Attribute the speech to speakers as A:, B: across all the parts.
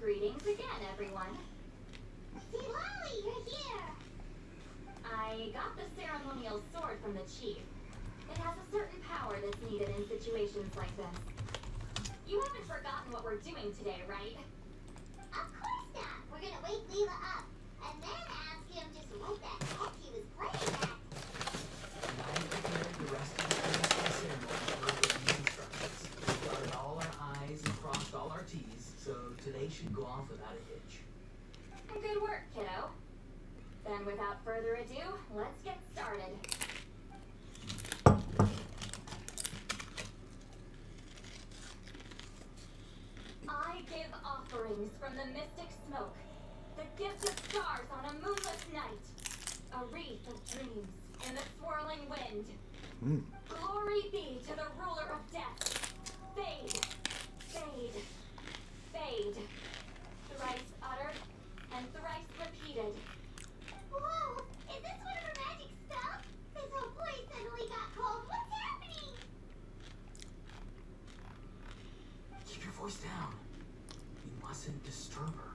A: Greetings again, everyone.
B: See, Lolly, you're here!
A: I got the ceremonial sword from the chief. It has a certain power that's needed in situations like this. You haven't forgotten what we're doing today, right?
B: Of course not! We're gonna wake Leela up, and then ask him just what the heck he was playing at.
C: And I prepared the rest of the ceremony for the instructions. We dotted all our I's and crossed all our T's, so today should go off without a hitch.
A: Good work, kiddo. Then without further ado, let's get started. I give offerings from the mystic smoke, the gift of stars on a moonless night, a wreath of dreams in the swirling wind. Glory be to the ruler of death. Fade, fade, fade. Thrice uttered and thrice repeated.
B: Whoa! Is this one of her magic stuff? This whole place suddenly got cold. What's happening?
C: Keep your voice down. You mustn't disturb her.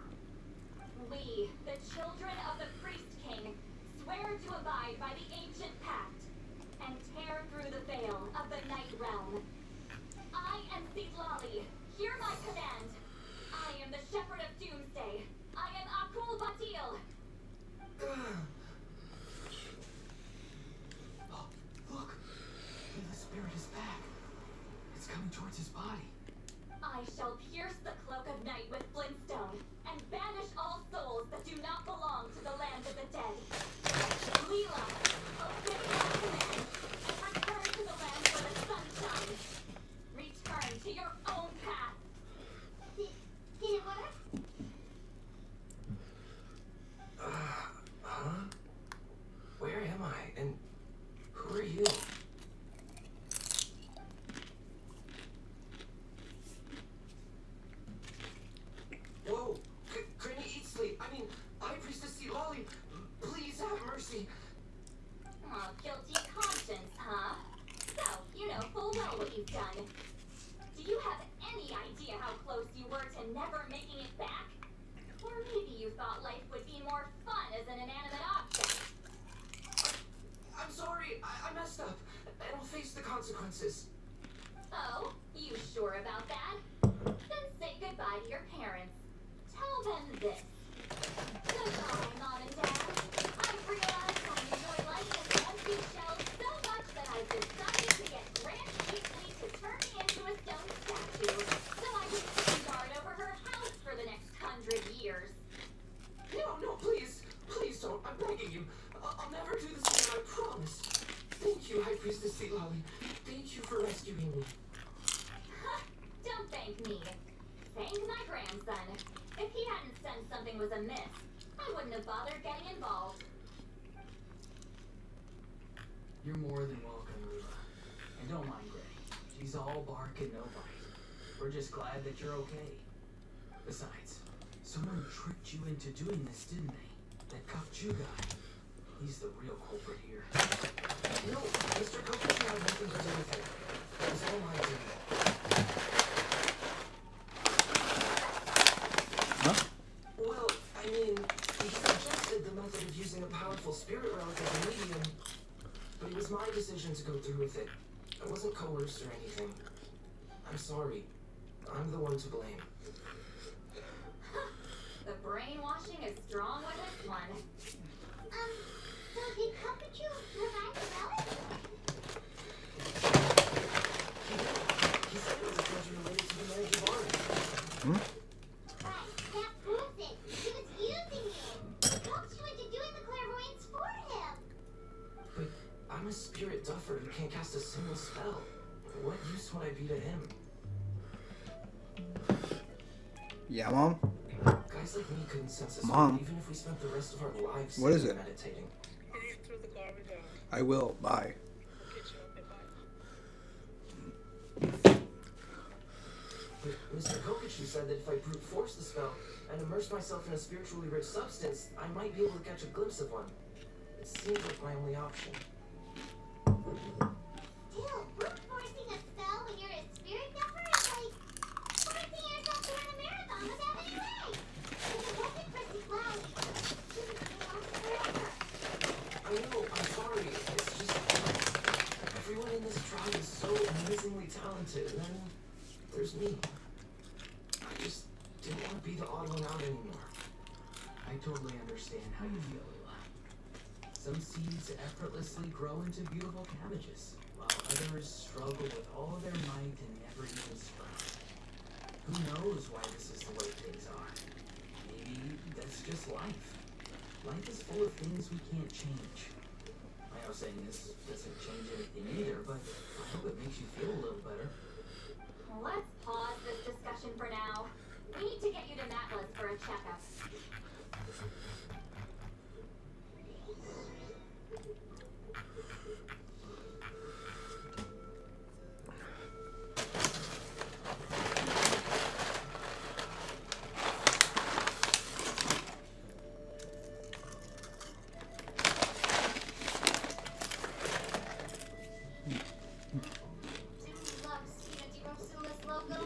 A: We, the children of the Priest King, swear to abide by the ancient pact and tear through the veil of the Night Realm. I am Lolly. Hear my command. I am the Shepherd of Doomsday. I am Akul Batil.
C: Oh, look! The spirit is back. It's coming towards his body.
A: I shall pierce the cloak of night with flintstone and banish all souls that do not belong to the land of the dead. Leela, obey my command and return to the land where the sun shines. Return to your own path.
B: Did it work?
C: Huh? Where am I? And who are you? Whoa! Couldn't you eat sleep? I mean, High Priestess Lolly, please have mercy.
A: Oh, guilty conscience, huh? So, you know full well what you've done. Do you have any idea how close you were to never making it back? Or maybe you thought life would be more fun as an inanimate object.
C: I'm sorry. I messed up. And I'll face the consequences.
A: Oh, you sure about that? Then say goodbye to your parents. Tell them this. Goodbye, Mom and Dad. I've realized I enjoy life in an empty shell so much that I've decided to get Grand Easley to turn me into a stone statue so I can stand guard over her house for the next 100 years.
C: No, please. Please don't. I'm begging you. I'll never do this again, I promise. Thank you, High Priestess Lolly. Thank you for rescuing me.
A: Don't thank me. Thank my grandson. If he hadn't sensed something was amiss, I wouldn't have bothered getting involved.
C: You're more than welcome, Leela. And don't mind Gray. She's all bark and no bite. We're just glad that you're okay. Besides, someone tricked you into doing this, didn't they? That Kakchu guy. He's the real culprit here. No, Mr. Kakchu had nothing to do with it. It was all my doing. Well, I mean, he suggested the method of using a powerful spirit relic as a medium, but it was my decision to go through with it. I wasn't coerced or anything. I'm sorry. I'm the one to blame.
A: The brainwashing is strong with this one.
B: So did Kakuchu revive the relic?
C: He said it was a grudge related to the magic art.
B: Right, that proves it. He was using you. He coaxed you into doing the clairvoyance for him.
C: But I'm the spell. What use would I be to him?
D: Yeah, Mom?
C: Guys like me couldn't sense a
D: Mom.
C: even if we spent the rest of our lives
D: What is it?
C: meditating.
E: You threw the garbage out.
D: I will. Bye.
E: Get you up and bye.
C: Mr. Kokichi said that if I brute force the spell and immerse myself in a spiritually rich substance, I might be able to catch a glimpse of one. It seems like my only option.
B: Still, brute forcing a spell when you're a spirit duffer is like forcing yourself to run a marathon without any legs. If it wasn't for Cloud, she would be lost forever.
C: I know, I'm sorry. It's just everyone in this tribe is so amazingly talented, and then there's me. I just didn't want to be the odd one out anymore. I totally understand how you feel, Lila. Some seeds effortlessly grow into beautiful cabbages, while others struggle with all their might and never even sprout. Who knows why this is the way things are? Maybe that's just life. Life is full of things we can't change. I know saying this doesn't change anything either, but I hope it makes you feel a little better.
A: Let's pause this discussion for now. We need to get you to Matlas for a checkup.
B: Do you love Sina Dirosula's logo?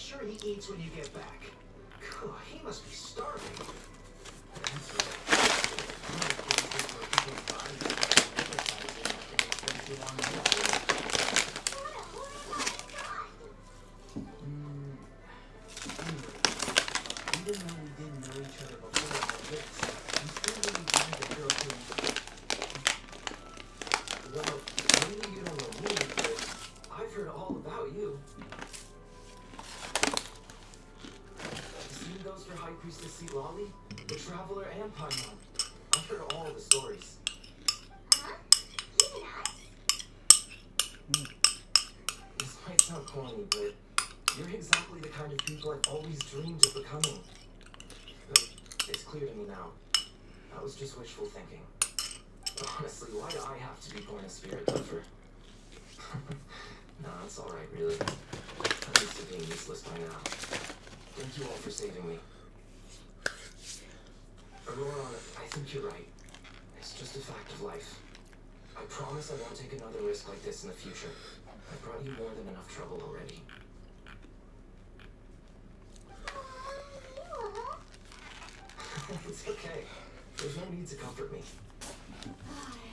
C: sure he eats when you get back. He must be starving. That's right. I'm not kidding for people's bodies. Advertising after they spend too long in the
B: What a horrifying thought!
C: Anyway, even though we didn't know each other before all this, I'm still really glad that you're okay. Well, maybe you don't know me, but I've heard all about you. The same goes for High Priestess Lolly, the Traveler, and Paimon. I've heard all the stories.
B: Huh? Even us?
C: This might sound corny, but you're exactly the kind of people I've always dreamed of becoming. But it's clear to me now. That was just wishful thinking. Honestly, why do I have to be born a spirit lover? Nah, it's alright, really. I'm used to being useless by now. Thank you all for saving me. Aurora, I think you're right. It's just a fact of life. I promise I won't take another risk like this in the future. I brought you more than enough trouble already. It's okay. There's no need to comfort me.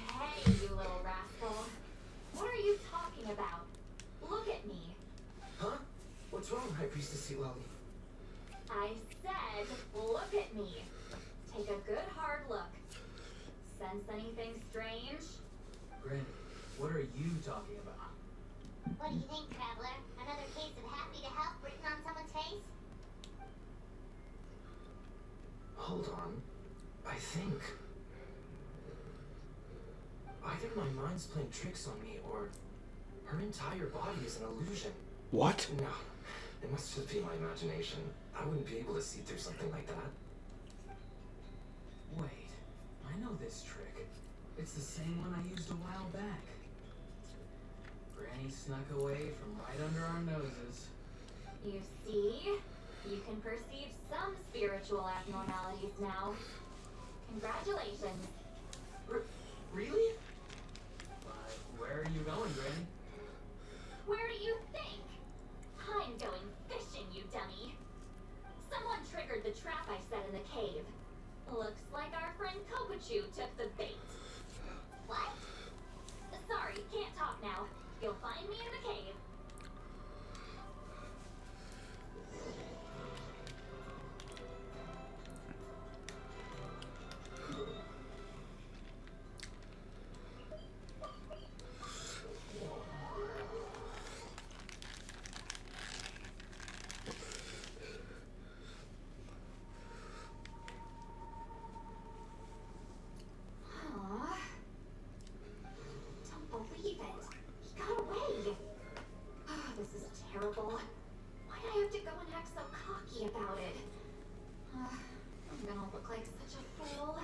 A: Hey, you little rascal. What are you talking about? Look at me.
C: Huh? What's wrong, High Priestess Lolly?
A: I said, look at me. Take a good hard look. Sense anything strange?
C: Granny, what are you talking about?
B: What do you think, Traveler? Another case of happy to help written on someone's face?
C: Hold on. I think... either my mind's playing tricks on me, or her entire body is an illusion.
D: What?
C: No, it must just be my imagination. I wouldn't be able to see through something like that. Wait, I know this trick. It's the same one I used a while back. Granny snuck away from right under our noses.
A: You see? You can perceive some spiritual abnormalities now. Congratulations.
C: Really? Where are you going, Granny?
A: Where do you think? I'm going fishing, you dummy. Someone triggered the trap I set in the cave. Looks like our friend Kokochu took the bait.
B: What?
A: Sorry, can't talk now. You'll find me in the cave. Aw. Don't believe it. He got away. Ah, this is terrible. Why'd I have to go and act so cocky about it? I'm gonna look like such a fool.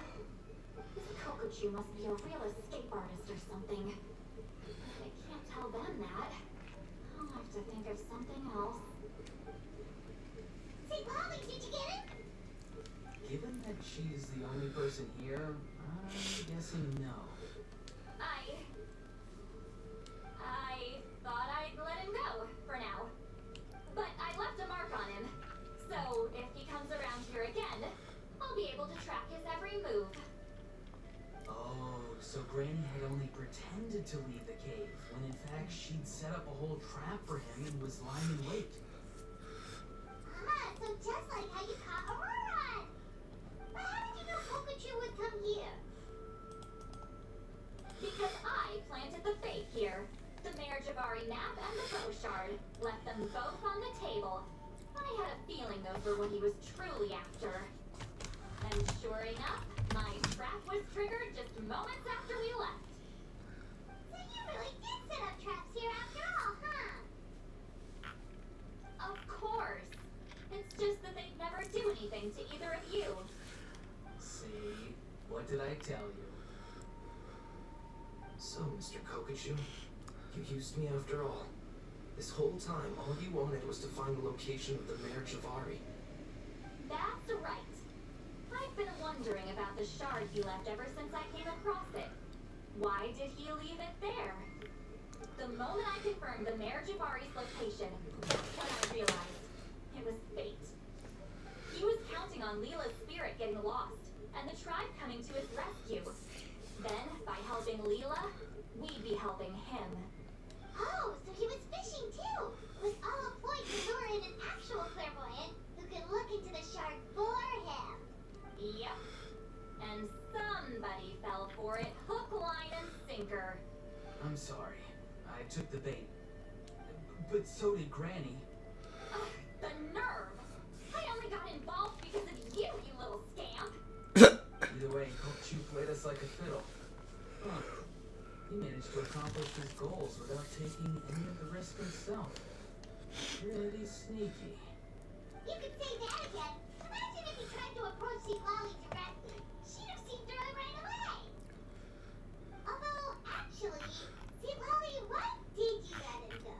A: This Kokochu must be a real escape artist or something. I can't tell them that. I'll have to think of something else.
B: Say, Polly, did you get it?
C: Given that she's the only person here, I'm guessing no.
A: I thought I'd let him go for now. But I left a mark on him. So if he comes around here again, I'll be able to track his every move.
C: Oh, so Granny had only pretended to leave the cave, when in fact she'd set up a whole trap for him and was lying in wait.
B: Ah, so just like how you caught Aurora! But how did you know Kokochu would come here?
A: Because I planted the fake here. The Mayor Javari map and the bow shard. Left them both on the table. I had a feeling those were what he was truly after. And sure enough, my trap was triggered just moments after we left.
B: So you really did set up traps here after all, huh?
A: Of course. It's just that they'd never do anything to either of you.
C: See? What did I tell you? So, Mr. Kokochu, you used me after all. This whole time, all you wanted was to find the location of the Mayor Javari.
A: That's right. I've been wondering about the shard he left ever since I came across it. Why did he leave it there? The moment I confirmed the Mayor Javari's location, that's when I realized it was fate. He was counting on Leela's spirit getting lost, and the tribe coming to his rescue. Then, by helping Leela, we'd be helping him.
B: Oh, so he was fishing too. It was all a ploy to lure in an actual clairvoyant who could look into the shard for him.
A: Yep. And somebody fell for it, hook, line, and sinker.
C: I'm sorry. I took the bait. But so did Granny.
A: Ugh, the nerve! I only got involved because of you, you little scamp!
C: Either way, Chu played us like a fiddle. Huh. He managed to accomplish his goals without taking any of the risk himself. Pretty sneaky.
B: You could say that again. Imagine if he tried to approach Lolly directly. She'd have seen through it right away. Although, actually, Lolly, what did you let him go?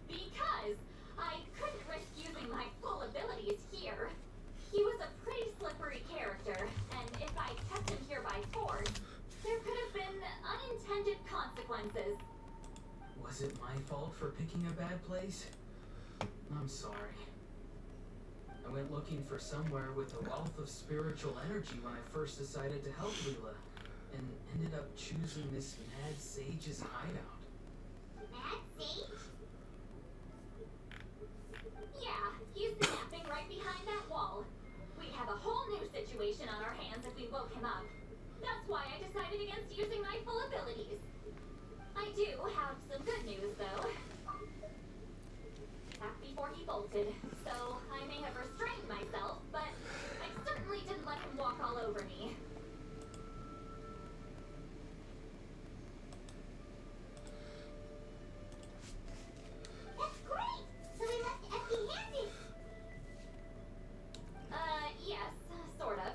A: Because I couldn't risk using my full abilities here. He was a pretty slippery character, and if I kept him here by force, there could have been unintended consequences.
C: Was it my fault for picking a bad place? I'm sorry. I went looking for somewhere with a wealth of spiritual energy when I first decided to help Leela, and ended up choosing this mad sage's hideout.
B: Mad Sage?
A: Yeah, he's napping right behind that wall. We'd have a whole new situation on our hands if we woke him up. That's why I decided against using my full abilities. I do have some good news, though. Back before he bolted, so I may have restrained myself, but I certainly didn't let him walk all over me.
B: That's great! So we left empty-handed.
A: Yes, sort of.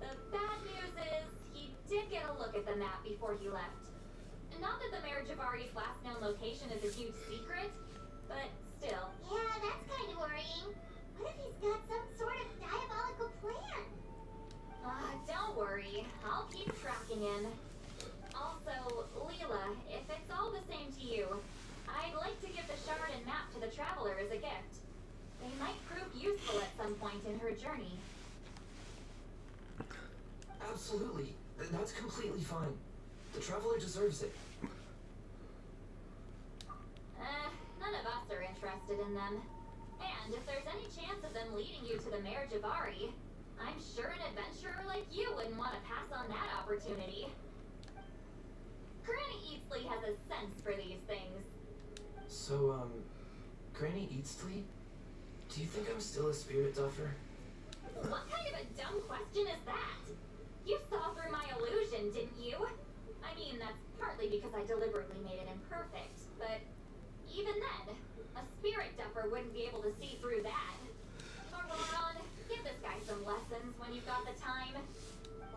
A: The bad news is he did get a look at the map before he left. Not that the Mayor Javari's last known location is a huge secret, but still.
B: Yeah, that's kind of worrying. What if he's got some sort of diabolical plan?
A: Don't worry. I'll keep tracking him. Also, Leela, if it's all the same to you, I'd like to give the shard and map to the Traveler as a gift. They might prove useful at some point in her journey.
F: Absolutely. That's completely fine. The Traveler deserves it.
A: None of us are interested in them. And if there's any chance of them leading you to the Mayor Javari, I'm sure an adventurer like you wouldn't want to pass on that opportunity. Granny Eatsley has a sense for these things.
F: So, Granny Eatsley? Do you think I'm still a spirit duffer?
A: What kind of a dumb question is that? You saw through my illusion, didn't you? I mean, that's partly because I deliberately made it imperfect, but even then, a spirit duffer wouldn't be able to see through that. Auroron, give this guy some lessons when you've got the time.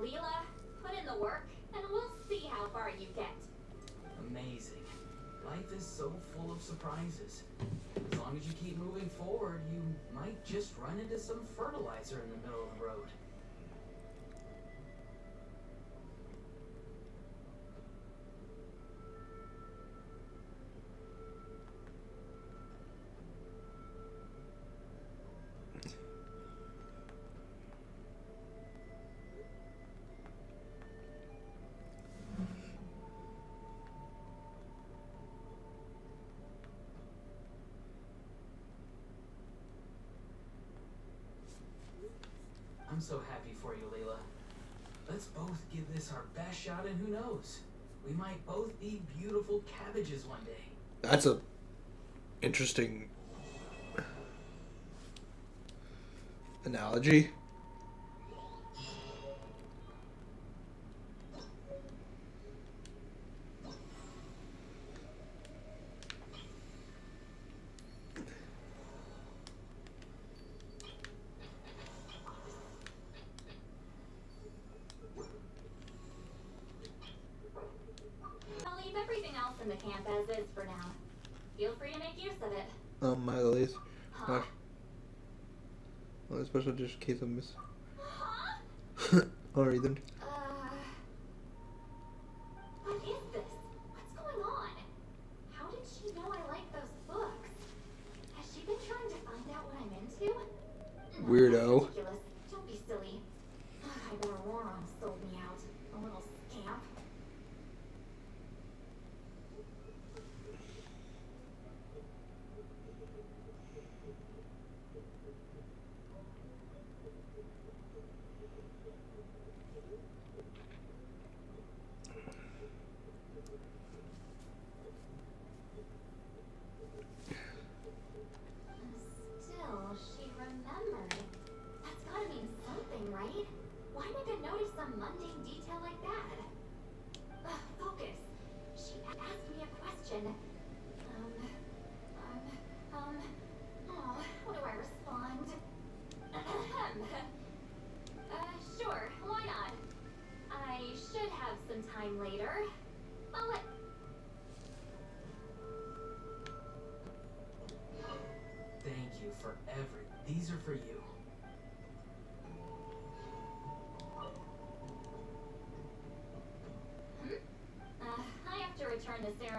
A: Leela, put in the work, and we'll see how far you get.
C: Amazing. Life is so full of surprises. As long as you keep moving forward, you might just run into some fertilizer in the middle of the road. I'm so happy for you, Leela. Let's both give this our best shot, and who knows? We might both be beautiful cabbages one day.
D: That's a interesting analogy.
A: I'll leave everything else in the camp as is for now. Feel free to make use of it.
D: My least.
A: Huh?
D: Well, especially just in case I miss.
A: Huh?
D: I'll read them.
A: What is this? What's going on? How did she know I
D: Weirdo.
A: Ridiculous. Don't be silly. I bet Aurora sold me out. A little scamp. Still, she remembered. That's gotta mean something, right? Why did I notice some mundane detail like that? Focus. She asked me a question. Oh, how do I respond? Sure, why not? I should have some time later. I'll let...
C: Thank you for these are for you.
A: I have to return to Sarah.